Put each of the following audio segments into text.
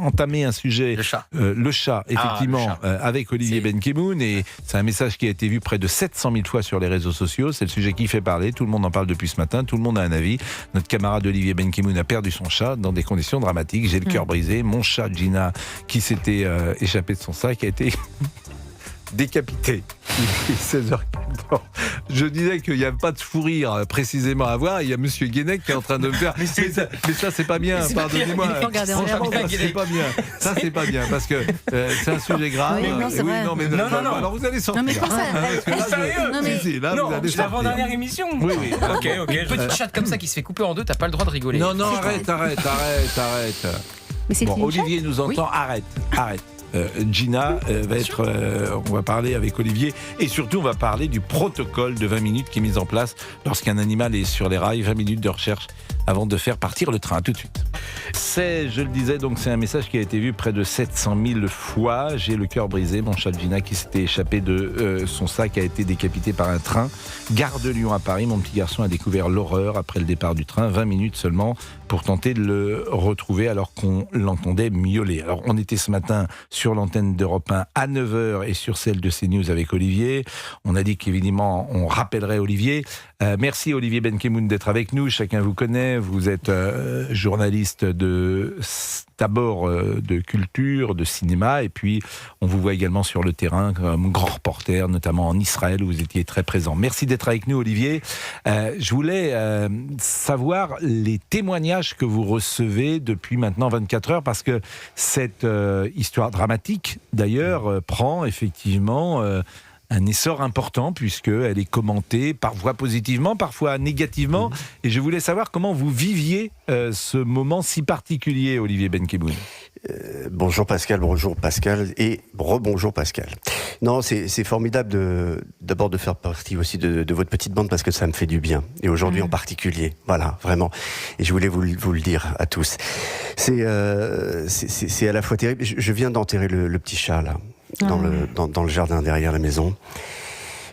entamé un sujet, le chat, effectivement, avec Olivier Benkemoun, et c'est un message qui a été vu près de 700 000 fois sur les réseaux sociaux. C'est le sujet qui fait parler, tout le monde en parle depuis ce matin, tout le monde a un avis. Notre camarade Olivier Benkemoun a perdu son chat dans des conditions dramatiques. J'ai le cœur brisé. Mon chat Gina, qui s'était échappé de son sac, a été décapité. Il est 16h14. Je disais qu'il n'y avait pas de fou rire précisément à voir. Il y a Monsieur Guénec qui est en train de me faire. Mais ça, c'est pas bien. Pardonnez-moi. Franchement, ça, c'est pas bien. Ça, c'est pas bien parce que c'est un sujet grave. Oui, non, c'est vrai. Non. Alors vous allez sortir. Non, mais pour ça. C'est l'avant-dernière émission. Oui. Ok. Une petite chatte comme ça qui se fait couper en deux, t'as pas le droit de rigoler. Non, arrête. Mais c'est bon, une Olivier nous entend. Arrête. Gina va être. On va parler avec Olivier et surtout on va parler du protocole de 20 minutes qui est mis en place lorsqu'un animal est sur les rails. 20 minutes de recherche avant de faire partir le train. À tout de suite. Je le disais, donc c'est un message qui a été vu près de 700 000 fois. J'ai le cœur brisé. Mon chat Gina qui s'était échappé de son sac a été décapité par un train. Gare de Lyon à Paris. Mon petit garçon a découvert l'horreur après le départ du train. 20 minutes seulement pour tenter de le retrouver alors qu'on l'entendait miauler. Alors on était ce matin sur l'antenne d'Europe 1 à 9h et sur celle de CNews avec Olivier. On a dit qu'évidemment on rappellerait Olivier. Merci Olivier Benkemoun d'être avec nous. Chacun vous connaît. Vous êtes journaliste d'abord de culture, de cinéma, et puis on vous voit également sur le terrain comme grand reporter, notamment en Israël où vous étiez très présent. Merci d'être avec nous Olivier. Je voulais savoir les témoignages que vous recevez depuis maintenant 24 heures, parce que cette histoire dramatique d'ailleurs prend effectivement un essor important puisqu'elle est commentée parfois positivement, parfois négativement. Et je voulais savoir comment vous viviez ce moment si particulier, Olivier Benkemoun. Bonjour Pascal et rebonjour Pascal. Non, c'est formidable d'abord de faire partie aussi de votre petite bande parce que ça me fait du bien. Et aujourd'hui en particulier, voilà, vraiment. Et je voulais vous le dire à tous. C'est à la fois terrible. Je viens d'enterrer le petit chat là. Dans le jardin derrière la maison.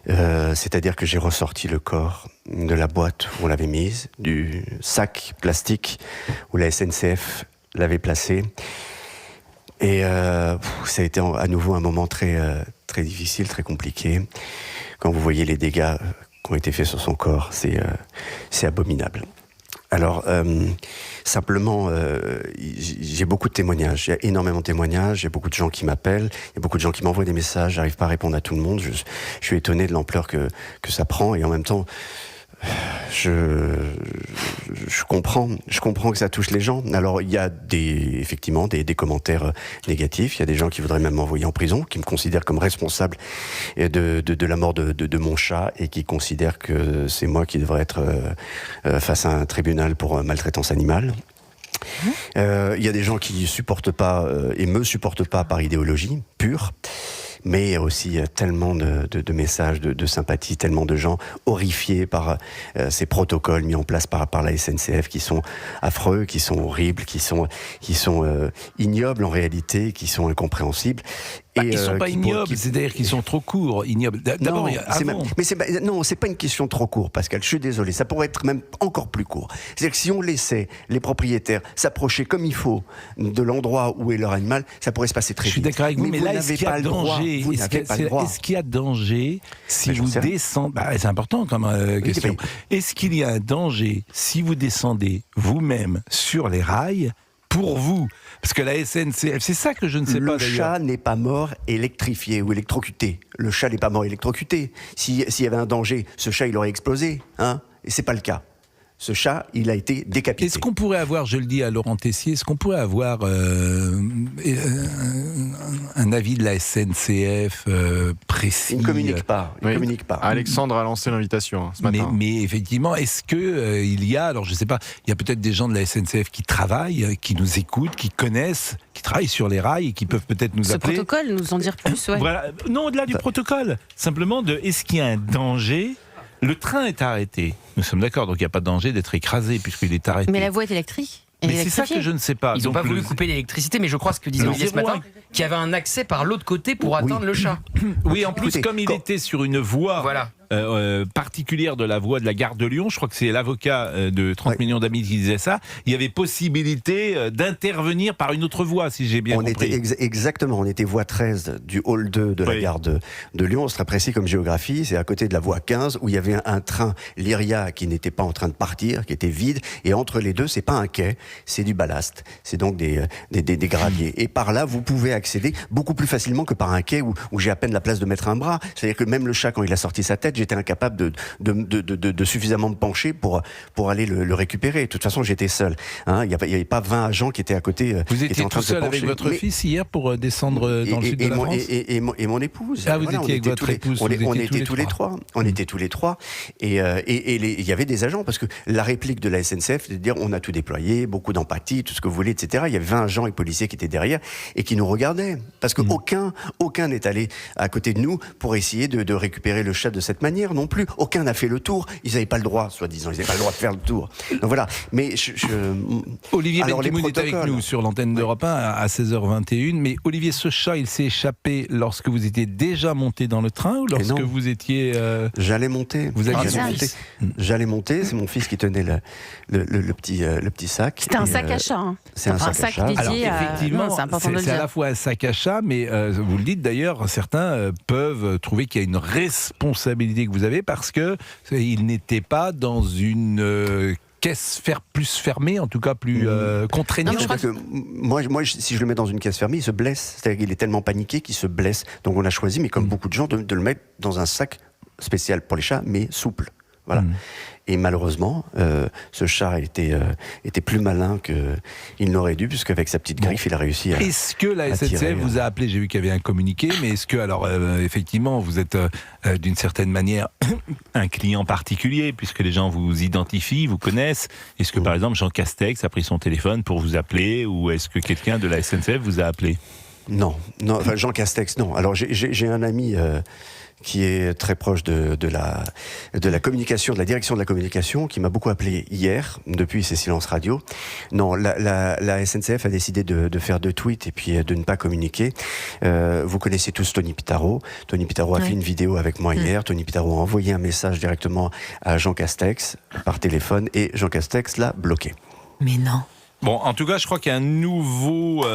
C'est-à-dire que j'ai ressorti le corps de la boîte où on l'avait mise, du sac plastique où la SNCF l'avait placé. Et ça a été à nouveau un moment très, très difficile, très compliqué. Quand vous voyez les dégâts qui ont été faits sur son corps, c'est abominable. Alors, simplement, j'ai beaucoup de témoignages. Il y a énormément de témoignages. Il y a beaucoup de gens qui m'appellent. Il y a beaucoup de gens qui m'envoient des messages. J'arrive pas à répondre à tout le monde. Je suis étonné de l'ampleur que ça prend. Et en même temps, je comprends que ça touche les gens. Alors, il y a effectivement des commentaires négatifs. Il y a des gens qui voudraient même m'envoyer en prison, qui me considèrent comme responsable de la mort de mon chat et qui considèrent que c'est moi qui devrais être face à un tribunal pour maltraitance animale. Il y a des gens qui supportent pas et me supportent pas par idéologie pure. Mais il y a aussi tellement de messages de sympathie, tellement de gens horrifiés par ces protocoles mis en place par la SNCF qui sont affreux, qui sont horribles, qui sont ignobles en réalité, qui sont incompréhensibles. Ils ne sont pas ignobles, c'est-à-dire qu'ils sont trop courts, ignobles. D'abord, c'est pas une question trop court, Pascal. Je suis désolé, ça pourrait être même encore plus court. C'est-à-dire que si on laissait les propriétaires s'approcher comme il faut de l'endroit où est leur animal, ça pourrait se passer très vite. Je suis d'accord avec vous, mais là, est-ce qu'il y a danger ? Est-ce qu'il y a danger si vous descendez ? C'est important comme question. Est-ce qu'il y a un danger si vous descendez vous-même sur les rails ? Pour vous, parce que la SNCF, c'est ça que je ne sais pas d'ailleurs. Le chat n'est pas mort électrifié ou électrocuté. Le chat n'est pas mort électrocuté. S'il y avait un danger, ce chat il aurait explosé, hein ? Et c'est pas le cas. Ce chat, il a été décapité. Est-ce qu'on pourrait avoir, je le dis à Laurent Tessier, est-ce qu'on pourrait avoir un avis de la SNCF précis ? Il ne communique pas. Alexandre a lancé l'invitation ce matin. Mais effectivement, est-ce que il y a, alors je ne sais pas, il y a peut-être des gens de la SNCF qui travaillent, qui nous écoutent, qui connaissent, qui travaillent sur les rails et qui peuvent peut-être nous appeler. Ce protocole, nous en dire plus, ouais. Voilà. Non, au-delà du protocole. Simplement est-ce qu'il y a un danger ? Le train est arrêté. Nous sommes d'accord, donc il n'y a pas de danger d'être écrasé puisqu'il est arrêté. Mais la voie est électrique. Mais c'est ça que je ne sais pas. Ils n'ont pas voulu couper l'électricité, mais je crois ce que disait Olivier ce matin, qu'il y avait un accès par l'autre côté pour atteindre le chat. Oui, en plus, comme il était sur une voie particulière de la voie de la gare de Lyon. Je crois que c'est l'avocat de 30 millions d'amis qui disait ça. Il y avait possibilité d'intervenir par une autre voie, si j'ai bien compris. Exactement, on était voie 13 du hall 2 de la gare de Lyon. C'est très précis comme géographie. C'est à côté de la voie 15 où il y avait un train Lyria qui n'était pas en train de partir, qui était vide. Et entre les deux, c'est pas un quai, c'est du ballast. C'est donc des graviers. Et par là, vous pouvez accéder beaucoup plus facilement que par un quai où j'ai à peine la place de mettre un bras. C'est-à-dire que même le chat, quand il a sorti sa tête, j'étais incapable de suffisamment me pencher pour aller le récupérer. De toute façon, j'étais seul. Hein, il n'y avait pas 20 agents qui étaient à côté. Vous étiez tout seul avec votre fils hier pour descendre dans le sud de la France et mon épouse. Ah, vous étiez avec votre épouse. On était tous les trois. On était tous les trois. Et il y avait des agents, parce que la réplique de la SNCF, c'est de dire on a tout déployé, beaucoup d'empathie, tout ce que vous voulez, etc. Il y avait 20 agents et policiers qui étaient derrière et qui nous regardaient. Parce qu'aucun n'est allé à côté de nous pour essayer de récupérer le chat de cette manière non plus. Aucun n'a fait le tour. Ils n'avaient pas le droit, soi-disant. Ils n'avaient pas le droit de faire le tour. Donc voilà. Mais Olivier Benkemoun est avec nous sur l'antenne d'Europe 1 à 16h21. Mais Olivier, ce chat, il s'est échappé lorsque vous étiez déjà monté dans le train ou lorsque vous étiez... J'allais monter. J'allais monter. C'est mon fils qui tenait le petit sac. C'était un sac à chat. Hein. C'est un sac à chat. Alors effectivement, c'est à la fois un sac à chat, mais vous le dites d'ailleurs, certains peuvent trouver qu'il y a une responsabilité que vous avez parce que il n'était pas dans une caisse plus fermée, en tout cas plus contraignante. Moi, si je le mets dans une caisse fermée, il se blesse. C'est-à-dire qu'il est tellement paniqué qu'il se blesse. Donc on a choisi, mais comme beaucoup de gens, de le mettre dans un sac spécial pour les chats, mais souple. Voilà. Et malheureusement, ce chat était plus malin qu'il n'aurait dû, puisqu'avec sa petite griffe, il a réussi à... Est-ce que la SNCF vous a appelé? J'ai vu qu'il y avait un communiqué, mais est-ce que, alors, effectivement, vous êtes d'une certaine manière un client particulier, puisque les gens vous identifient, vous connaissent? Est-ce que, par exemple, Jean Castex a pris son téléphone pour vous appeler, ou est-ce que quelqu'un de la SNCF vous a appelé? Non, enfin, Jean Castex, non. Alors, j'ai un ami... qui est très proche de la communication, de la direction de la communication, qui m'a beaucoup appelé hier, depuis ses silences radio. Non, la SNCF a décidé de faire 2 tweets et puis de ne pas communiquer. Vous connaissez tous Tony Pitaro. Tony Pitaro a fait une vidéo avec moi hier. Tony Pitaro a envoyé un message directement à Jean Castex par téléphone et Jean Castex l'a bloqué. Mais non. Bon, en tout cas, je crois qu'il y a un nouveau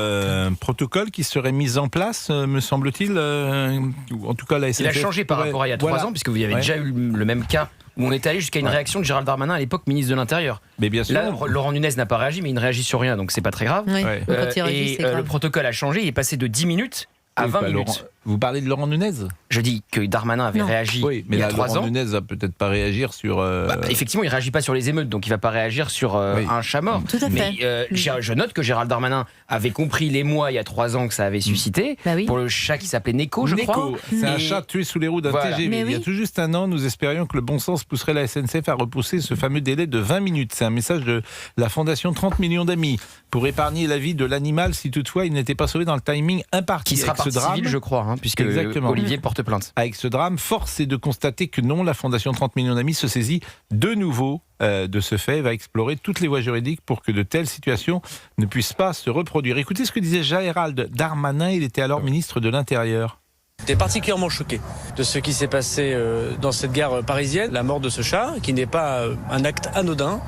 protocole qui serait mis en place, me semble-t-il. En tout cas, la SNCF... Il a changé par rapport à il y a 3 ans, puisque vous y avez déjà eu le même cas où on est allé jusqu'à une réaction de Gérald Darmanin, à l'époque ministre de l'Intérieur. Mais bien sûr. Là, Laurent Nunez n'a pas réagi, mais il ne réagit sur rien, donc c'est pas très grave. Oui. Quand il réagit, c'est grave. Le protocole a changé, il est passé de 10 minutes à 20 minutes. Vous parlez de Laurent Nunez? Je dis que Darmanin avait réagi mais il y a 3 ans. Laurent Nunez va peut-être pas réagir sur... effectivement, il ne réagit pas sur les émeutes, donc il ne va pas réagir sur un chat mort. Tout à fait. Mais je note que Gérald Darmanin avait compris l'émoi il y a 3 ans que ça avait suscité, pour le chat qui s'appelait Neko, je crois. C'est un chat tué sous les roues d'un TGV. Il y a tout juste un an, nous espérions que le bon sens pousserait la SNCF à repousser ce fameux délai de 20 minutes. C'est un message de la Fondation 30 millions d'amis pour épargner la vie de l'animal si toutefois il n'était pas sauvé dans le timing imparti. Qui sera partie civile, je crois, puisque Olivier porte plainte. Avec ce drame, force est de constater que non, la Fondation 30 millions d'amis se saisit de nouveau de ce fait et va explorer toutes les voies juridiques pour que de telles situations ne puissent pas se reproduire. Écoutez ce que disait Gérald Darmanin, il était alors ministre de l'Intérieur. J'étais particulièrement choqué de ce qui s'est passé dans cette gare parisienne, la mort de ce chat, qui n'est pas un acte anodin.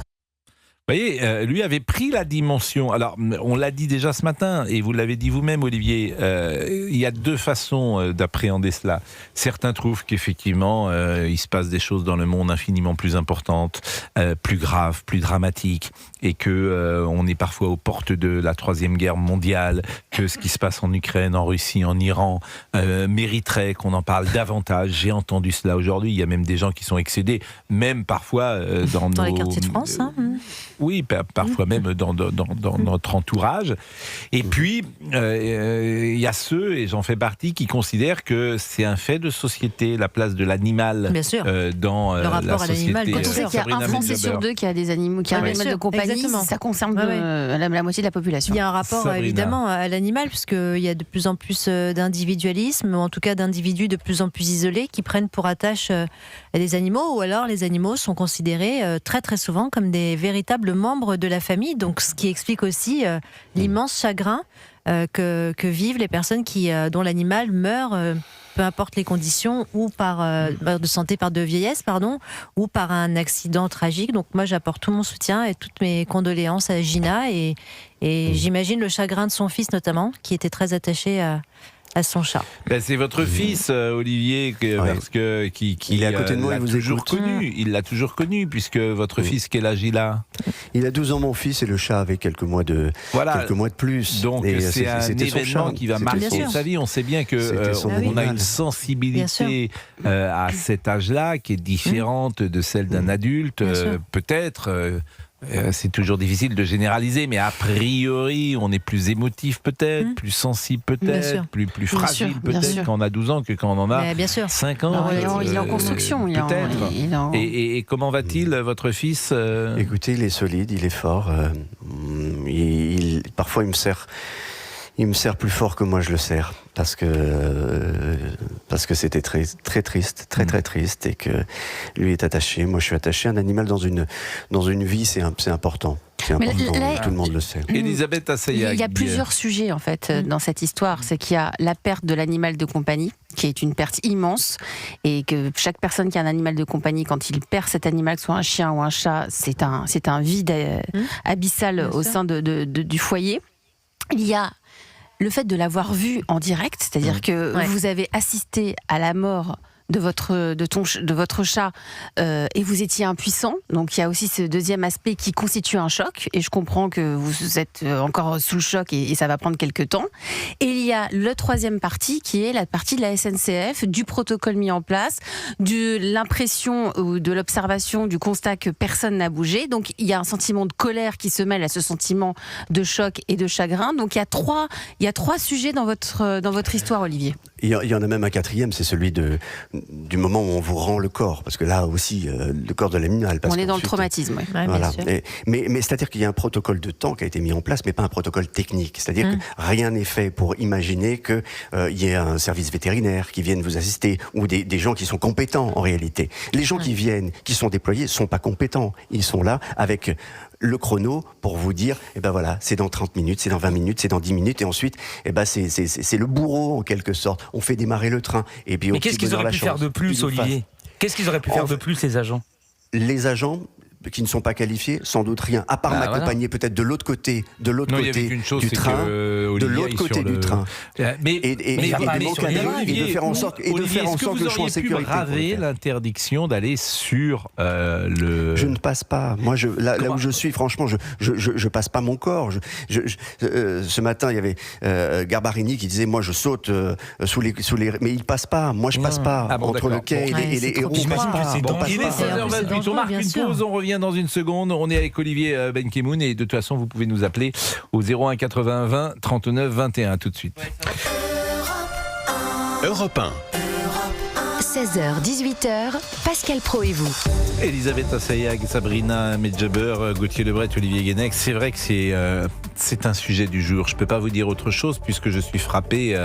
Vous voyez, lui avait pris la dimension. Alors, on l'a dit déjà ce matin, et vous l'avez dit vous-même, Olivier, il y a 2 façons d'appréhender cela. Certains trouvent qu'effectivement, il se passe des choses dans le monde infiniment plus importantes, plus graves, plus dramatiques, et que on est parfois aux portes de la 3e guerre mondiale, que ce qui se passe en Ukraine, en Russie, en Iran, mériterait qu'on en parle davantage. J'ai entendu cela aujourd'hui. Il y a même des gens qui sont excédés, même parfois dans les quartiers de France, Oui, parfois même dans notre entourage. Et puis, il y a ceux, et j'en fais partie, qui considèrent que c'est un fait de société, la place de l'animal dans le rapport la société. à l'animal. Quand on sait qu'il y a un Français sur 2 qui a des animaux, qui a un animal de compagnie, ça concerne la moitié de la population. Il y a un rapport évidemment à l'animal, puisqu'il y a de plus en plus d'individualisme, ou en tout cas d'individus de plus en plus isolés qui prennent pour attache les animaux, ou alors les animaux sont considérés très très souvent comme des véritables membres de la famille, donc ce qui explique aussi l'immense chagrin que vivent les personnes dont l'animal meurt peu importe les conditions, ou de santé, de vieillesse, ou par un accident tragique. Donc moi, j'apporte tout mon soutien et toutes mes condoléances à Gina et j'imagine le chagrin de son fils notamment, qui était très attaché à son chat. C'est votre fils, Olivier, parce que il est à côté de moi, l'a toujours connu. Il l'a toujours connu, puisque votre fils, quel âge il a ? Il a 12 ans, mon fils, et le chat avait quelques mois de plus. Donc c'est un événement qui va marquer sa vie. On sait bien qu'on a une sensibilité à cet âge-là qui est différente de celle d'un adulte, peut-être. C'est toujours difficile de généraliser, mais a priori, on est plus émotif peut-être, plus sensible peut-être, plus fragile peut-être quand on a 12 ans que quand on en a 5 ans. Il est en construction. Peut-être. Et comment va-t-il, votre fils Écoutez, il est solide, il est fort. Parfois, il me serre plus fort que moi je le serre, parce que c'était très très triste, très triste, et que lui est attaché, moi je suis attaché. Un animal dans une vie, c'est important. C'est important, tout le monde le sait. Elisabeth Assayag. Il y a plusieurs sujets en fait dans cette histoire. C'est qu'il y a la perte de l'animal de compagnie, qui est une perte immense, et que chaque personne qui a un animal de compagnie, quand il perd cet animal, que ce soit un chien ou un chat, c'est un vide abyssal au sein du foyer. Il y a le fait de l'avoir vu en direct, c'est-à-dire que vous avez assisté à la mort de votre chat et vous étiez impuissant. Donc il y a aussi ce deuxième aspect qui constitue un choc, et je comprends que vous êtes encore sous le choc et ça va prendre quelques temps. Et il y a le troisième partie qui est la partie de la SNCF, du protocole mis en place, de l'impression ou de l'observation du constat que personne n'a bougé. Donc il y a un sentiment de colère qui se mêle à ce sentiment de choc et de chagrin. Donc il y a trois sujets dans votre histoire, Olivier. Il y en a même un quatrième, c'est celui du moment où on vous rend le corps, parce que là aussi, le corps de l'animal. On est dans le traumatisme. Voilà. Mais c'est-à-dire qu'il y a un protocole de temps qui a été mis en place, mais pas un protocole technique. C'est-à-dire que rien n'est fait pour imaginer qu'il y ait un service vétérinaire qui vienne vous assister, ou des gens qui sont compétents en réalité. Les gens qui viennent, qui sont déployés, ne sont pas compétents. Ils sont là avec le chrono pour vous dire, voilà, c'est dans 30 minutes, c'est dans 20 minutes, c'est dans 10 minutes, et ensuite, c'est le bourreau en quelque sorte. On fait démarrer le train. Et puis, mais qu'est-ce qu'ils auraient pu faire de plus, Olivier ? Qu'est-ce qu'ils auraient pu faire de plus, les agents ? Les agents qui ne sont pas qualifiés, sans doute rien, à part m'accompagner peut-être de l'autre côté du train, et de faire en sorte que je sois en sécurité. Vous auriez pu l'interdiction d'aller sur Je ne passe pas. Moi, là où je suis, franchement, je passe pas mon corps. Ce matin, il y avait Garbarini qui disait, moi, je saute sous les, mais il passe pas. Moi, je passe pas entre le quai et les héros. Il est 16h28. On marque une pause. On revient dans une seconde. On est avec Olivier Benkemoun, et de toute façon, vous pouvez nous appeler au 01 80 20 39 21 tout de suite. Europe 1. 16h, 18h, Pascal Praud et vous. Elisabeth Assayag, Sabrina Medjaber, Gauthier Lebret, Olivier Guénec. C'est vrai que c'est un sujet du jour. Je ne peux pas vous dire autre chose puisque je suis frappé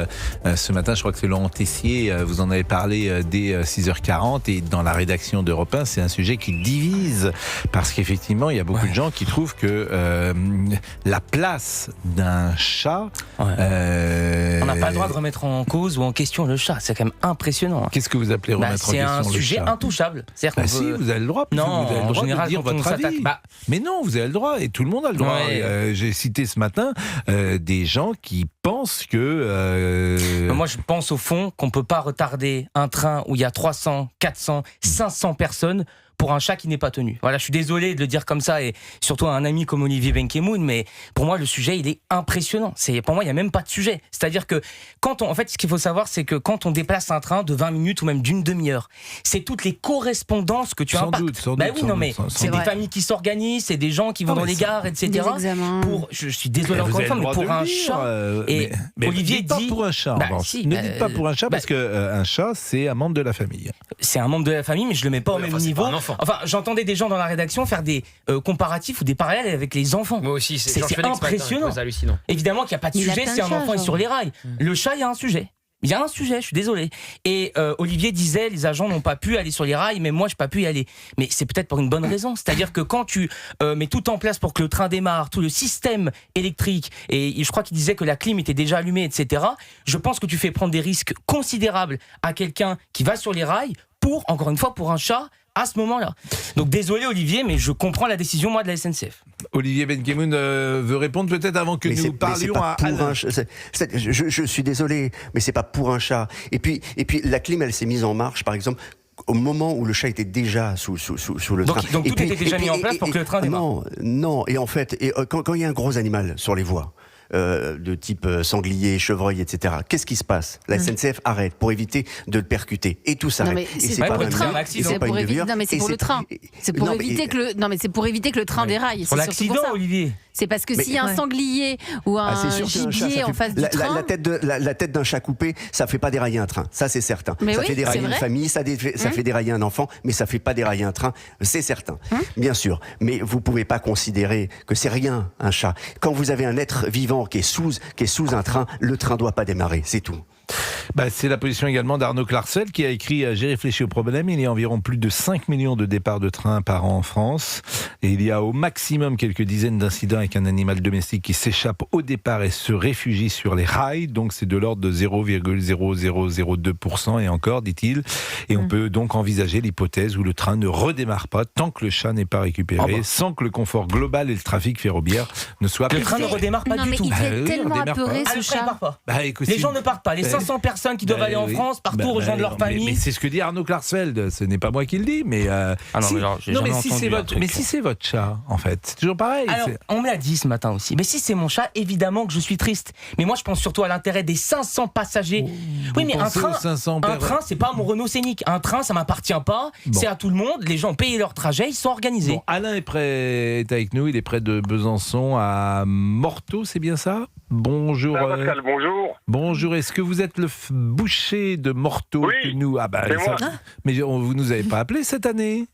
ce matin. Je crois que c'est Laurent Tessier. Vous en avez parlé dès 6h40, et dans la rédaction d'Europe 1, c'est un sujet qui divise, parce qu'effectivement, il y a beaucoup de gens qui trouvent que la place d'un chat... On n'a pas le droit de remettre en cause ou en question le chat. C'est quand même impressionnant. Qu'est-ce que vous appelez remettre en question le chat ? C'est un sujet intouchable. Si, vous avez le droit. Non, vous avez le droit en général, de dire votre avis. Mais non, vous avez le droit, et tout le monde a le droit. J'ai cité ce matin des gens qui pensent que... Moi, je pense au fond qu'on ne peut pas retarder un train où il y a 300, 400, 500 personnes pour un chat qui n'est pas tenu. Voilà, je suis désolé de le dire comme ça, et surtout à un ami comme Olivier Benkemoun, mais pour moi, le sujet, il est impressionnant. Pour moi, il n'y a même pas de sujet. C'est-à-dire que en fait, ce qu'il faut savoir, c'est que quand on déplace un train de 20 minutes ou même d'une demi-heure, c'est toutes les correspondances que tu impactes. C'est des familles qui s'organisent, c'est des gens qui vont dans les gares, etc. Je suis désolé encore une fois, mais pour un chat... Olivier dit... pour un chat, ne dites pas pour un chat, parce qu'un chat, c'est un membre de la famille. C'est un membre de la famille, mais je ne le mets pas au même niveau. Enfin, j'entendais des gens dans la rédaction faire des comparatifs ou des parallèles avec les enfants. Moi aussi, c'est impressionnant. Évidemment qu'il n'y a pas de sujet si un enfant est sur les rails. Le chat, il y a un sujet. Il y a un sujet, je suis désolé. Et Olivier disait, les agents n'ont pas pu aller sur les rails, mais moi, je n'ai pas pu y aller. Mais c'est peut-être pour une bonne raison. C'est-à-dire que quand tu mets tout en place pour que le train démarre, tout le système électrique, et je crois qu'il disait que la clim était déjà allumée, etc., je pense que tu fais prendre des risques considérables à quelqu'un qui va sur les rails pour, encore une fois, pour un chat, à ce moment-là. Donc désolé Olivier, mais je comprends la décision, moi, de la SNCF. Olivier Benkemoun veut répondre peut-être avant que nous parlions à Alain. Je suis désolé, mais c'est pas pour un chat. Et puis la clim, elle s'est mise en marche, par exemple, au moment où le chat était déjà sous le train. Donc tout était déjà mis en place pour que le train démarre. Non. Et en fait, quand il y a un gros animal sur les voies, de type sanglier, chevreuil, etc. Qu'est-ce qui se passe? La SNCF arrête pour éviter de le percuter et tout s'arrête. C'est pour le train. C'est pour éviter. Non mais c'est pour le train. C'est pour éviter que le. Non mais c'est pour éviter que le train déraille. Pour l'accident, Olivier. C'est parce que s'il y a un sanglier ou un gibier en face du train... La tête d'un chat coupé, ça fait pas dérailler un train, ça c'est certain. Mais ça fait dérailler une famille, ça fait dérailler un enfant, mais ça fait pas dérailler un train, c'est certain. Bien sûr, mais vous pouvez pas considérer que c'est rien un chat. Quand vous avez un être vivant qui est sous un train, le train doit pas démarrer, c'est tout. C'est la position également d'Arnaud Clarcel qui a écrit « J'ai réfléchi au problème, il y a environ plus de 5 millions de départs de train par an en France et il y a au maximum quelques dizaines d'incidents avec un animal domestique qui s'échappe au départ et se réfugie sur les rails, donc c'est de l'ordre de 0,0002% et encore, dit-il, et on peut donc envisager l'hypothèse où le train ne redémarre pas tant que le chat n'est pas récupéré, sans que le confort global et le trafic ferroviaire ne soient pas... Le train ne redémarre pas du tout. Il est tellement apeuré ce chat. Les gens ne partent pas, les 500 personnes qui doivent aller en France partent pour rejoindre leur famille. Mais c'est ce que dit Arnaud Klarsfeld, ce n'est pas moi qui le dis, mais si c'est votre chat, en fait, c'est toujours pareil. Alors, on me l'a dit ce matin aussi, mais si c'est mon chat, évidemment que je suis triste. Mais moi, je pense surtout à l'intérêt des 500 passagers. Oui, mais un train, c'est pas mon Renault Scénic. Un train, ça m'appartient pas, c'est à tout le monde, les gens ont payé leur trajet, ils sont organisés. Bon, Alain est avec nous, il est près de Besançon, à Morteau, c'est bien ça? Bonjour. Pascal, bonjour. Bonjour, est-ce que vous êtes le boucher de Morteau? Oui, c'est moi. Mais vous nous avez pas appelé cette année?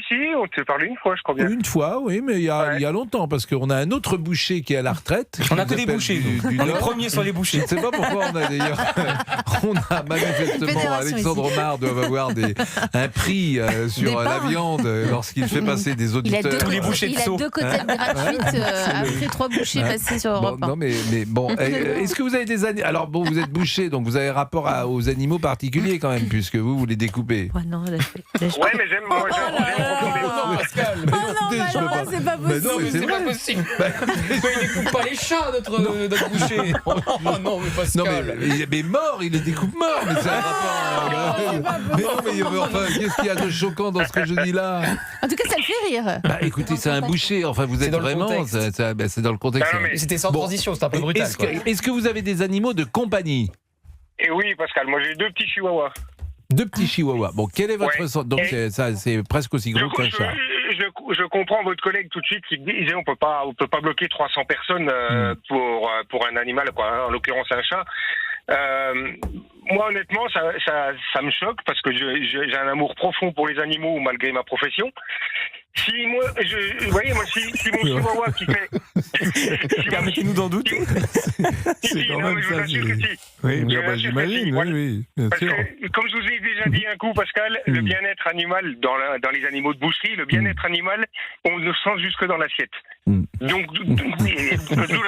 Si, on t'est parlé une fois, je crois bien. Une fois, oui, mais il y a longtemps, parce qu'on a un autre boucher qui est à la retraite. On a que des bouchers, nous. On est premiers sur les bouchers. Je ne sais pas pourquoi on a d'ailleurs... on a manifestement, Alexandre Omar doit avoir un prix sur la viande lorsqu'il fait passer des auditeurs. Tous les bouchers de Sceaux. Il a 2 côtelettes gratuites après 3 bouchers passés sur Europe 1. Non, mais bon, est-ce que vous avez des animaux... Alors bon, vous êtes boucher, donc vous avez rapport aux animaux particuliers quand même, puisque vous les découpez. Ouais, non, mais j'aime... Non, Pascal. C'est pas possible. Non, mais c'est pas possible. Il découpe pas les chats, notre boucher. Non, mais Pascal. Mais mort, il les découpe morts. Mais c'est un rapport. Mais qu'est-ce qu'il y a de choquant dans ce que je dis là? En tout cas, ça le fait rire. Écoutez, c'est un boucher. Enfin, vous êtes vraiment. C'est dans le contexte. C'était sans transition, c'est un peu brutal. Est-ce que vous avez des animaux de compagnie? Et oui, Pascal, moi j'ai 2 petits chihuahuas. 2 petits chihuahuas. Bon, quel est votre ressenti? Donc c'est presque aussi gros qu'un chat. Je comprends votre collègue tout de suite qui disait on peut pas bloquer 300 personnes pour un animal, quoi. En l'occurrence un chat. Moi honnêtement ça me choque parce que j'ai un amour profond pour les animaux malgré ma profession. Si mon chihuahua qui fait... Permettez-nous d'en douter. C'est quand même ça. Oui, j'imagine, oui, bien sûr. Comme je vous ai déjà dit un coup, Pascal, le bien-être animal dans les animaux de boucherie, le bien-être animal, on le sent jusque dans l'assiette. Donc, d'où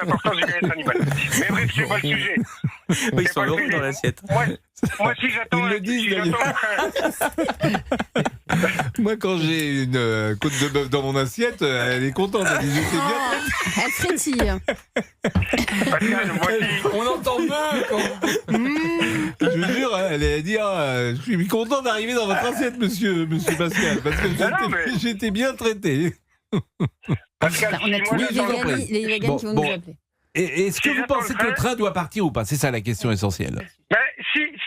l'importance du bien-être animal. Mais bref, c'est pas le sujet. Ils sont heureux dans l'assiette. Moi, si j'attends... Ils le disent, moi, quand j'ai une côte de bœuf dans mon assiette, elle est contente. Elle dit, j'étais bien. Elle frétille. On entend peu. Je vous jure, elle allait dire, je suis content d'arriver dans votre assiette, monsieur Pascal, parce que j'étais bien traité. Pascal, on a tous les vegans qui vont nous appeler. Est-ce que vous pensez que le train doit partir ou pas? C'est ça la question essentielle.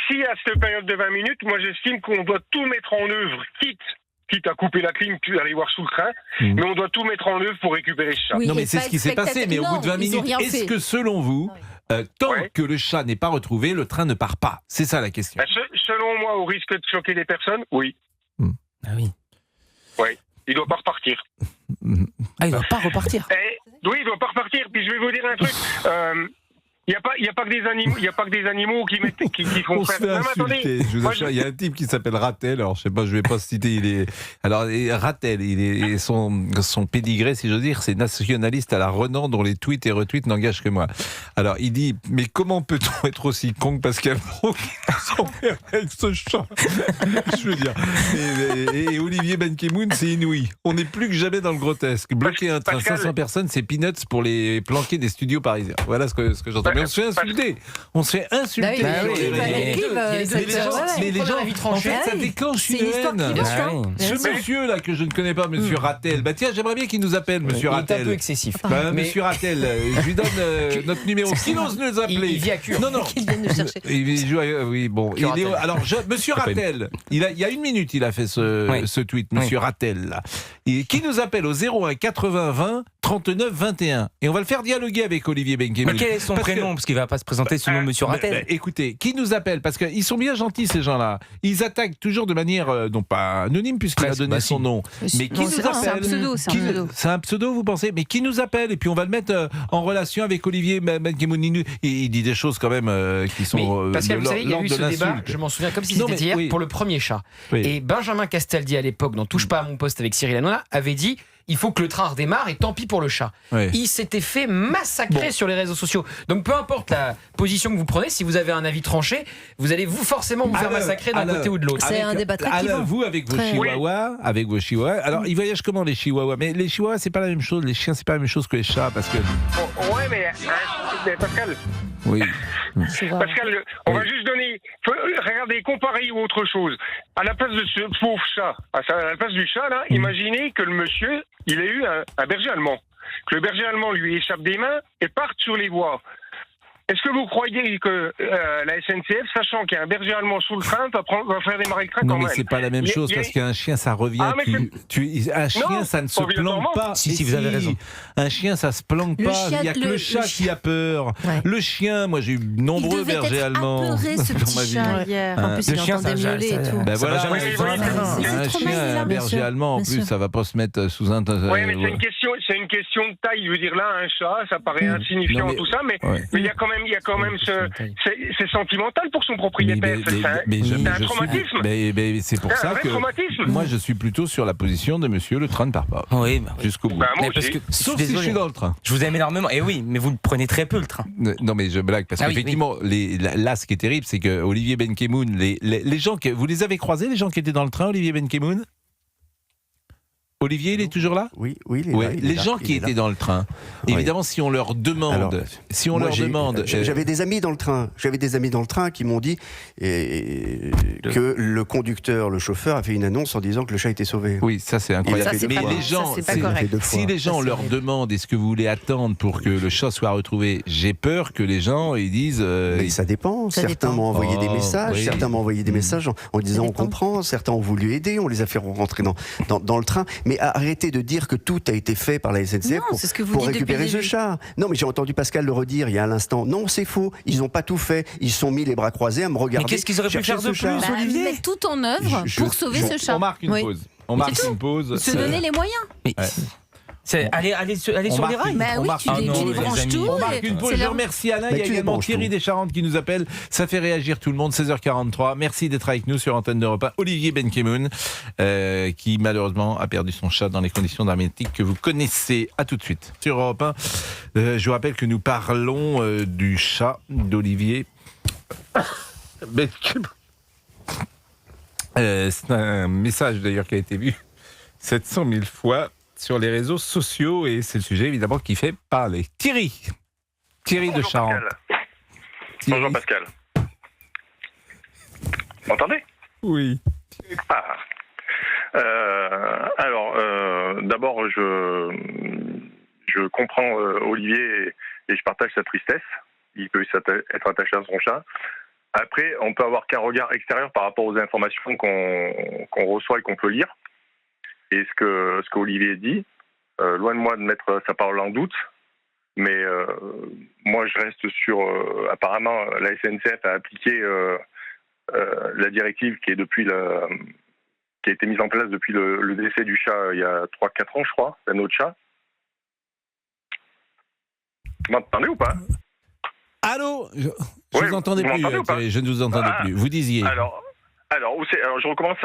Si à cette période de 20 minutes, moi j'estime qu'on doit tout mettre en œuvre, quitte à couper la clim, puis aller voir sous le train, mais on doit tout mettre en œuvre pour récupérer ce chat. Oui, non mais c'est ce qui s'est passé, mais au bout de 20 minutes, est-ce que selon vous, tant que le chat n'est pas retrouvé, le train ne part pas? C'est ça la question. Selon moi, au risque de choquer des personnes, oui. Ah oui. Oui. Il doit pas repartir. Il doit pas repartir. Oui, il doit pas repartir. Puis je vais vous dire un truc. Il n'y a pas que des animaux qui font On se fait insulter. Je vous assure, il y a un type qui s'appelle Rattel. Alors, je sais pas, je vais pas citer. Rattel, son pédigré, si j'ose dire, c'est nationaliste à la Renan, dont les tweets et retweets n'engagent que moi. Alors, il dit, mais comment peut-on être aussi con que Pascal Pro qui s'en perd avec ce chat? Je veux dire. Et Olivier Benkemoun, c'est inouï. On est plus que jamais dans le grotesque. Bloquer un train, 500 personnes, c'est peanuts pour les planquer des studios parisiens. Voilà ce que j'entends. Mais on se fait insulter. On se fait insulter. Mais les gens, en fait, ça déclenche une haine. Ce monsieur-là que je ne connais pas, monsieur Rattel, bah tiens, j'aimerais bien qu'il nous appelle, monsieur Rattel. Il est un peu excessif. Monsieur Rattel, je lui donne notre numéro. Qui ose nous appeler? Il vit à Cure. Non. Qu'il vienne nous chercher. Il joue oui, bon. Alors, monsieur Rattel, il y a 1 minute, il a fait ce tweet, monsieur Rattel, là. Qui nous appelle au 01 80 20 39 21. Et on va le faire dialoguer avec Olivier Benkemoun. Mais quel est son prénom? Parce qu'il va pas se présenter sous le nom de monsieur Rattel. Écoutez, qui nous appelle? Parce qu'ils sont bien gentils, ces gens-là. Ils attaquent toujours de manière, non pas anonyme, puisqu'il a donné son nom. Mais qui nous appelle? C'est un pseudo. C'est un pseudo, vous pensez? Mais qui nous appelle? Et puis on va le mettre en relation avec Olivier Benkemoun. Il dit des choses quand même qui sont Pascal, vous savez, il y a eu de ce débat, l'insulte. je m'en souviens comme si c'était hier, pour le premier chat. Oui. Et Benjamin Castaldi, à l'époque, dans Touche pas à mon poste avec Cyril Hanouna, avait dit il faut que le train redémarre et tant pis pour le chat. Oui. Il s'était fait massacrer sur les réseaux sociaux. Donc peu importe la position que vous prenez, si vous avez un avis tranché, vous allez forcément vous faire massacrer d'un côté ou de l'autre. C'est un débat très clivant. Vous, avec vos chihuahuas, alors ils voyagent comment les chihuahuas? Mais les chihuahuas, c'est pas la même chose. Les chiens, c'est pas la même chose que les chats, parce que. Ouais, mais Pascal. Oui. Pascal, on va juste donner. Regardez, comparer ou autre chose. À la place de ce pauvre chat, à la place du chat, là, imaginez que le monsieur, il ait eu un berger allemand. Que le berger allemand lui échappe des mains et parte sur les voies. Est-ce que vous croyez que la SNCF, sachant qu'il y a un berger allemand sous le train, va faire démarrer le train quand même? Non, mais c'est pas la même chose, parce qu'un chien, ça revient. Un chien, ça ne se planque pas. Si, vous avez raison. Un chien, ça se planque pas. Il n'y a que le chat qui a peur. Ouais. Le chien, moi, j'ai eu nombreux bergers allemands apeuré, ce dans ma petit vie. chat hier. En plus, Le il chien, entendait ça- miauler et ça- tout. Ben Ça va voilà, jamais un chien, un berger allemand, en plus, ça va pas se mettre sous un. Oui, mais c'est une question de taille. Je veux dire, là, un chat, ça paraît insignifiant, Non, mais- tout ça, mais Ouais. il y a quand même c'est sentimental pour son propriétaire. C'est un traumatisme. Mais c'est pour C'est un ça vrai que traumatisme. moi, je suis plutôt sur la position de monsieur, le train ne part pas. Oui, Jusqu'au bout. Bah, moi Mais parce aussi. que Sauf si je suis dans le train. Je vous aime énormément. Et oui, mais vous le prenez très peu le train. Non, mais je blague, parce Ah oui, qu'effectivement, là, ce qui est terrible, c'est que Olivier Benkemoun, les gens, vous les avez croisés, les gens qui étaient dans le train, Olivier Benkemoun? Olivier, il est toujours là? Oui, il est Ouais, là. les gens qui étaient dans le train, Oui. évidemment, si on leur demande, J'avais des amis dans le train. J'avais des amis dans le train qui m'ont dit que le conducteur, le chauffeur, a fait une annonce en disant que le chat était sauvé. oui, ça c'est incroyable. Ça, c'est Mais pas- les gens, ça, c'est pas c'est- correct. si les gens Ça, c'est leur horrible. demandent est-ce que vous voulez attendre pour que le chat soit retrouvé, j'ai peur que les gens ils disent. Mais ça dépend. Ça Certains dépend. m'ont envoyé des messages. oui. Certains m'ont envoyé des messages en disant on dépend. comprend. Certains ont voulu aider. On les a fait rentrer dans le train. Mais arrêtez de dire que tout a été fait par la SNCF Non, c'est ce que vous pour dites récupérer depuis le ce début. chat. Non, mais j'ai entendu Pascal le redire il y a un instant. Non, c'est faux. Ils n'ont pas tout fait. Ils se sont mis les bras croisés à me regarder. Mais qu'est-ce qu'ils auraient pu chercher faire ce de chat. plus, Olivier Mettre tout en œuvre Je- pour sauver ce chat. On marque une Oui. pause. On marque une pause. Se donner les moyens. Mais allez sur les rails. Bah On oui, marque tu un les nom, les branches amis. tout. On marque une pause. c'est Je leur- remercie Alain. Mais Il y a tu les également branches Thierry tout. Descharentes qui nous appelle. Ça fait réagir tout le monde. 16h43. Merci d'être avec nous sur Antenne d'Europe 1. Olivier Benkemoun, qui malheureusement a perdu son chat dans les conditions dramatiques que vous connaissez. À tout de suite sur Europe 1. Je vous rappelle que nous parlons du chat d'Olivier Benkemoun. C'est un message d'ailleurs qui a été vu 700 000 fois sur les réseaux sociaux et c'est le sujet évidemment qui fait parler. Thierry de Bonjour, Charente. Pascal. Thierry. Bonjour Pascal. Vous m'entendez? Oui. Ah. D'abord, je comprends Olivier et je partage sa tristesse. Il peut être attaché à son chat. Après, on peut avoir qu'un regard extérieur par rapport aux informations qu'on reçoit et qu'on peut lire. Et ce que Olivier dit, loin de moi de mettre sa parole en doute, mais moi je reste sur... apparemment, la SNCF a appliqué la directive qui a été mise en place depuis le décès du chat il y a 3-4 ans, je crois, d'un autre chat. Vous m'entendez ou pas? Allô, je vous entendais vous plus. m'entendez ou pas Je ne vous entendais plus. Vous disiez. Alors, je recommence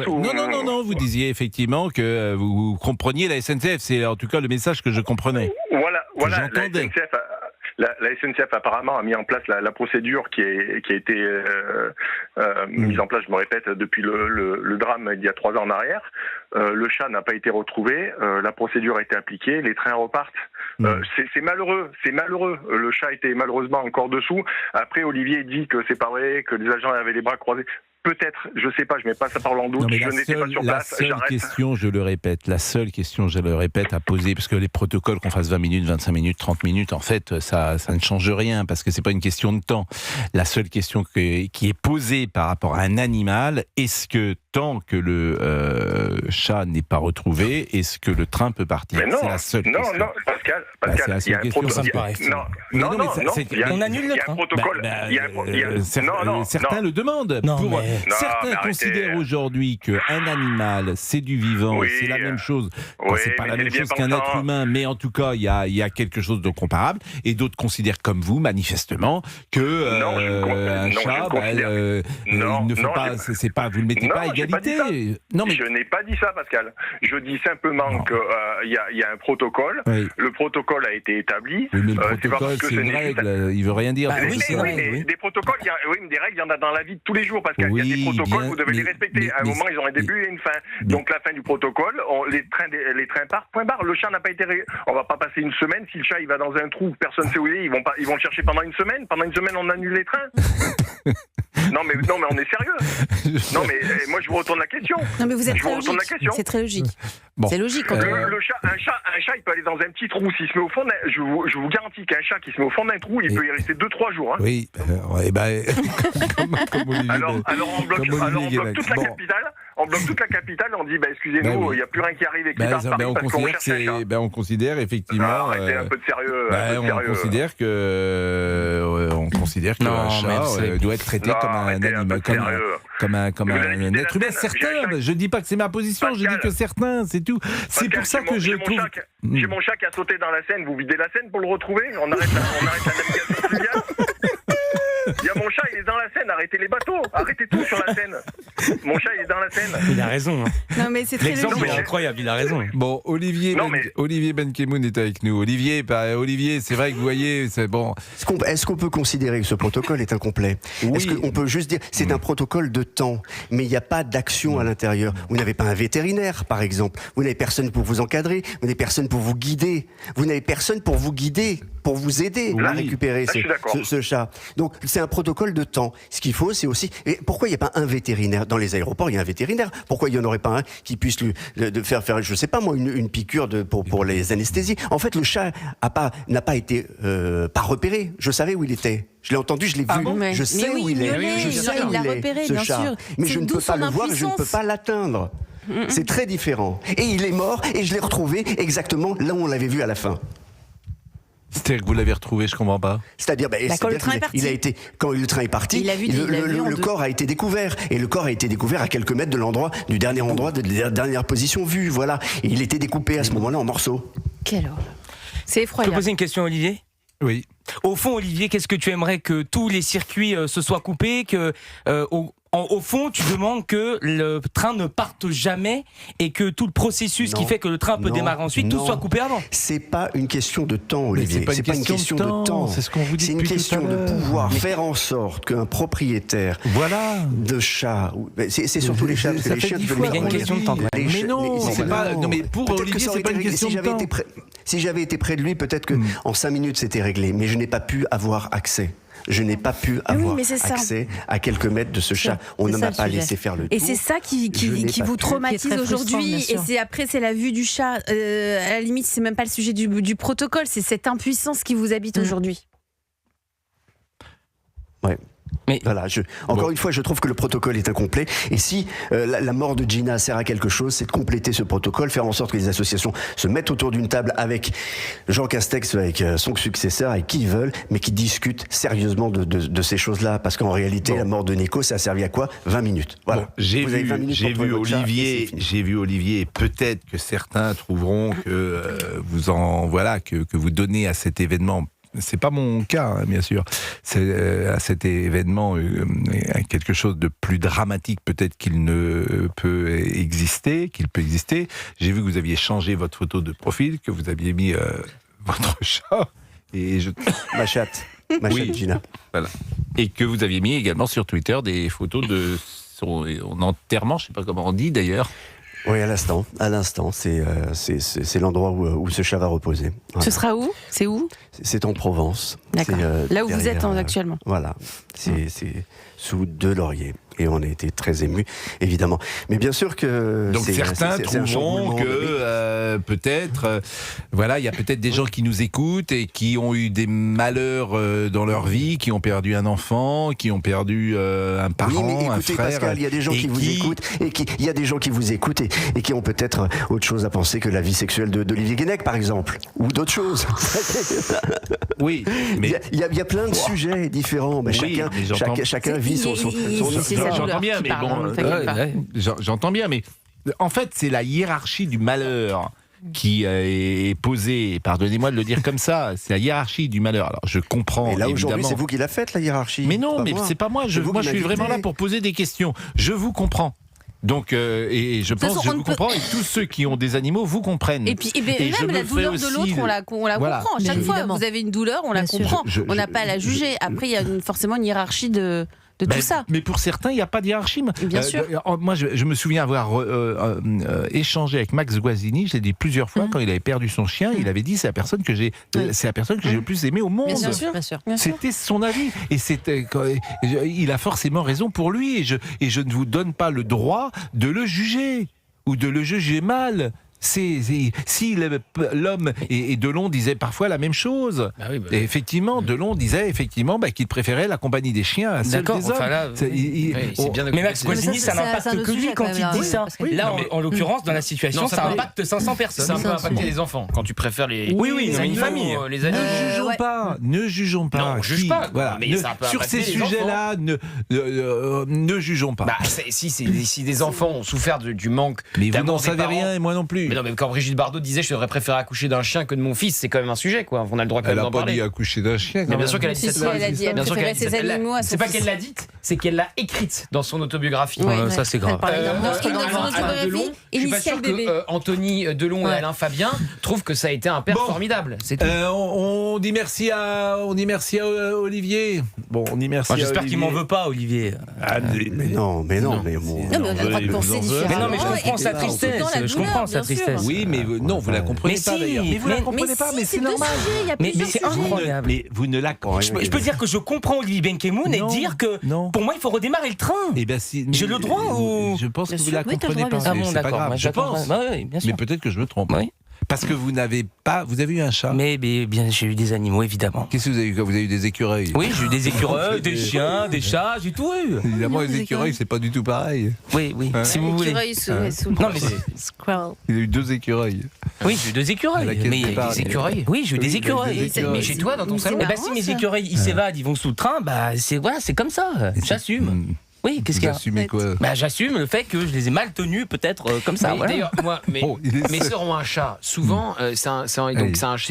ou... Non, vous disiez effectivement que vous compreniez la SNCF. C'est en tout cas le message que je comprenais. Voilà. J'entendais. La SNCF apparemment a mis en place la procédure qui a été mise en place, je me répète, depuis le drame il y a 3 ans en arrière. Le chat n'a pas été retrouvé, la procédure a été appliquée, les trains repartent. C'est malheureux. Le chat était malheureusement encore dessous. Après, Olivier dit que c'est pas vrai, que les agents avaient les bras croisés. Peut-être, je sais pas, je mets pas ça par en doute, je n'étais pas sur place, la seule question, je le répète, à poser, parce que les protocoles, qu'on fasse 20 minutes, 25 minutes, 30 minutes, en fait, ça ne change rien, parce que c'est pas une question de temps. La seule question qui est posée par rapport à un animal, est-ce que tant que le chat n'est pas retrouvé, est-ce que le train peut partir? C'est la seule question. Non, Pascal, c'est la seule question, ça me paraît. On annule le train. Certains le demandent. Certains considèrent aujourd'hui qu'un animal, c'est du vivant, c'est la même chose. C'est pas la même chose qu'un être humain, mais en tout cas, il y a quelque chose de comparable. Et d'autres considèrent comme vous, manifestement, que un chat, vous ne mettez pas à égalité. Je n'ai pas dit ça, Pascal. Je dis simplement qu'il y a un protocole. Oui. Le protocole a été établi. Oui, mais le protocole, c'est une règle. Il veut rien dire. Des protocoles, mais des règles, il y en a dans la vie de tous les jours, Pascal. Il y a des protocoles, vous devez les respecter. À un moment, ils ont un début et une fin. Donc la fin du protocole, les trains partent, point barre. Le chat n'a pas été... On va pas passer une semaine. Si le chat il va dans un trou, personne ne sait où il est, ils vont le chercher pendant une semaine. Pendant une semaine, on annule les trains. Non mais on est sérieux. Non mais moi je vous retourne la question. Non mais vous êtes très logique. C'est très logique. Bon. C'est logique. Un chat, il peut aller dans un petit trou. S'il se met au fond, je vous garantis qu'un chat qui se met au fond d'un trou, il peut y rester 2-3 jours. Hein. Oui. Comme Olivier. Alors on bloque toute la capitale. On bloque toute la capitale. On dit excusez-nous, il n'y a plus rien qui arrive et qui part Paris parce qu'on cherche un chat. On considère effectivement. Arrêtez un peu de sérieux. On considère que un chat doit être traité comme un animal, comme un être humain. Certains, je dis pas que c'est ma position, je dis que certains, c'est tout. C'est pour ça que je trouve... J'ai mon chat qui a sauté dans la Seine, vous videz la Seine pour le retrouver? On arrête la navigation fluviale. Il y a mon chat, il est dans la Seine, arrêtez les bateaux, arrêtez tout sur la Seine. Mon chat, il est dans la Seine. Il a raison. Non mais c'est très L'exemple est incroyable, il a raison. Bon, Olivier Benkemoun est avec nous. Olivier, c'est vrai que vous voyez, c'est bon. Est-ce qu'on peut considérer que ce protocole est incomplet? Oui. Est-ce qu'on peut juste dire c'est un protocole de temps, mais il n'y a pas d'action à l'intérieur? Vous n'avez pas un vétérinaire, par exemple. Vous n'avez personne pour vous encadrer. Vous n'avez personne pour vous guider. Vous n'avez personne pour vous guider, pour vous aider à récupérer ce chat. Donc c'est un protocole de temps. Ce qu'il faut, c'est aussi... Et pourquoi il n'y a pas un vétérinaire? Dans les aéroports, il y a un vétérinaire. Pourquoi il n'y en aurait pas un qui puisse faire je sais pas moi, une piqûre pour les anesthésies? En fait, le chat n'a pas été pas repéré. Je savais où il était. Je l'ai entendu, je l'ai vu. Je sais où il est. Je sais où il est, repéré, ce bien chat. sûr. Mais je ne peux pas le voir, je ne peux pas l'atteindre. C'est très différent. Et il est mort, et je l'ai retrouvé exactement là où on l'avait vu à la fin. C'est-à-dire que vous l'avez retrouvé, je comprends pas. C'est-à-dire, quand le train est parti. Quand le train est parti, le corps a été découvert. Et le corps a été découvert à quelques mètres du dernier endroit, de la dernière position vue. Voilà. Et il était découpé à ce moment-là en morceaux. Quelle horreur. C'est effroyable. Je peux poser une question, Olivier ? Oui. Au fond, Olivier, qu'est-ce que tu aimerais que tous les circuits se soient coupés, que au fond, tu demandes que le train ne parte jamais et que tout le processus qui fait que le train peut démarrer ensuite, tout soit coupé avant. C'est pas une question de temps, Olivier. C'est pas une question de temps. C'est ce qu'on vous dit. C'est une question de pouvoir faire en sorte qu'un propriétaire de chat, c'est surtout les chats, parce que les chiens, il y a une question de temps. Mais non, c'est pas. Non, mais pour Olivier, c'est pas une question de temps. Si j'avais été près de lui, peut-être que en 5 minutes c'était réglé, mais je n'ai pas pu avoir accès. Je n'ai pas pu avoir accès à quelques mètres de ce chat. On ne m'a pas laissé faire le tour. Et c'est ça qui vous traumatise aujourd'hui. Et c'est la vue du chat. À la limite, c'est même pas le sujet du protocole. C'est cette impuissance qui vous habite aujourd'hui. Ouais. Mais voilà, encore une fois, je trouve que le protocole est incomplet. Et si la mort de Gina sert à quelque chose, c'est de compléter ce protocole, faire en sorte que les associations se mettent autour d'une table avec Jean Castex, avec son successeur, avec qui ils veulent, mais qui discutent sérieusement de ces choses-là. Parce qu'en réalité, la mort de Nico, ça a servi à quoi? 20 minutes. Voilà. J'ai vu Olivier, et peut-être que certains trouveront que que vous donnez à cet événement c'est pas mon cas, hein, bien sûr. C'est à cet événement quelque chose de plus dramatique peut-être qu'il peut exister. J'ai vu que vous aviez changé votre photo de profil, que vous aviez mis votre chat et ma chatte Gina. Voilà. Et que vous aviez mis également sur Twitter des photos de son enterrement, je sais pas comment on dit d'ailleurs. Oui, à l'instant, c'est l'endroit où ce chat va reposer. Voilà. Ce sera où ? C'est où ? C'est en Provence. D'accord. Là où vous êtes actuellement. Voilà, c'est sous 2 lauriers. Et on a été très émus, évidemment. Mais bien sûr que... Donc certains trouveront que peut-être... voilà, il y a peut-être des gens qui nous écoutent et qui ont eu des malheurs dans leur vie, qui ont perdu un enfant, qui ont perdu un parent, mais écoutez, un frère... Pascal, il y a des gens qui vous écoutent il y a des gens qui vous écoutent et qui ont peut-être autre chose à penser que la vie sexuelle d'Olivier Guénec, par exemple. Ou d'autres choses. Oui, mais... Il y a plein de sujets différents. Mais oui, chacun vit son j'entends bien, mais bon, j'entends bien, mais en fait, c'est la hiérarchie du malheur qui est posée. Pardonnez-moi de le dire comme ça. C'est la hiérarchie du malheur. Alors, je comprends. Et là, évidemment. aujourd'hui, c'est vous qui la faites, la hiérarchie. Mais non, mais c'est pas moi. Je suis vraiment là pour poser des questions. Je vous comprends. Donc, et je pense que je vous comprends, et tous ceux qui ont des animaux vous comprennent. Et puis, même la douleur de l'autre, on la comprend. Chaque fois, vous avez une douleur, on la comprend. On n'a pas à la juger. Après, il y a forcément une hiérarchie de tout ça. Mais pour certains, il n'y a pas de hiérarchie. Bien sûr. Moi, je me souviens avoir échangé avec Max Guazzini, je l'ai dit plusieurs fois, quand il avait perdu son chien, il avait dit c'est la personne que j'ai le plus aimée au monde. Bien sûr. C'était son avis. Et il a forcément raison pour lui. Et je ne vous donne pas le droit de le juger ou de le juger mal. Si l'homme et Delon disait parfois la même chose. Et effectivement, Delon disait qu'il préférait la compagnie des chiens à celle des hommes. Mais Max Guazzini, ça n'impacte que lui quand il dit ça. Là, en l'occurrence, dans la situation, ça impacte 500 personnes. Ça peut impacter les enfants. Quand tu préfères les une famille. Les animaux. Ne jugeons pas. Non, on juge pas. Voilà. Mais ça peut sur ces sujets-là, ne jugeons pas. Si des enfants ont souffert du manque. Mais vous n'en savez rien et moi non plus. Mais non, mais quand Brigitte Bardot disait je devrais préférer accoucher d'un chien que de mon fils, c'est quand même un sujet, quoi. On a le droit quand même d'en parler. Elle n'a pas dit accoucher d'un chien. Mais bien sûr qu'elle a dit cette phrase. Elle préférait ses animaux à son fils. C'est pas qu'elle l'a dite, c'est qu'elle l'a écrite dans son autobiographie. Ça, c'est grave. Je suis pas sûr que Anthony Delon et Alain Fabien trouvent que ça a été un père formidable. On dit merci à Olivier. Bon, on dit merci. J'espère qu'il m'en veut pas, Olivier. Mais non, mais bon. On a le droit de penser différemment. Mais non, mais je comprends sa tristesse. Je comprends sa tristesse. Oui, mais non, vous la comprenez pas d'ailleurs. Mais vous la comprenez pas, mais c'est normal. Mais c'est incroyable. Mais vous ne la comprenez. Je peux dire que je comprends Olivier Benkemoun et dire que pour moi il faut redémarrer le train. J'ai le droit ou je pense que vous la comprenez pas. Ah bon, c'est pas grave. Je pense. Mais peut-être que je me trompe. Parce que vous avez eu un chat. Mais bien, j'ai eu des animaux, évidemment. Qu'est-ce que vous avez eu? Vous avez eu des écureuils? Oui, j'ai eu des écureuils, des chiens, des chats, j'ai tout eu. Évidemment, les écureuils, c'est pas du tout pareil. Oui, si vous voulez. Non, mais il a eu 2 écureuils. Oui, j'ai eu 2 écureuils. Mais des écureuils. Oui, j'ai eu des écureuils. Mais chez toi, dans ton salon. Si mes écureuils ils s'évadent, ils vont sous le train, c'est comme ça. J'assume. Oui, qu'est-ce qu'il y a? J'assume quoi? J'assume le fait que je les ai mal tenus, peut-être comme ça. D'ailleurs, moi, mes sœurs ont un chat. Souvent, c'est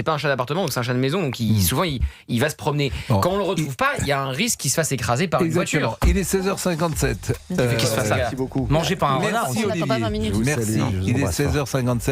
pas un chat d'appartement, donc c'est un chat de maison. Donc souvent, il va se promener. Quand on le retrouve pas, il y a un risque qu'il se fasse écraser par une voiture. Il est 16h57. Qu'il se fasse ça. Merci beaucoup. Manger par un renard. Merci Olivier. Merci. Il est 16h57.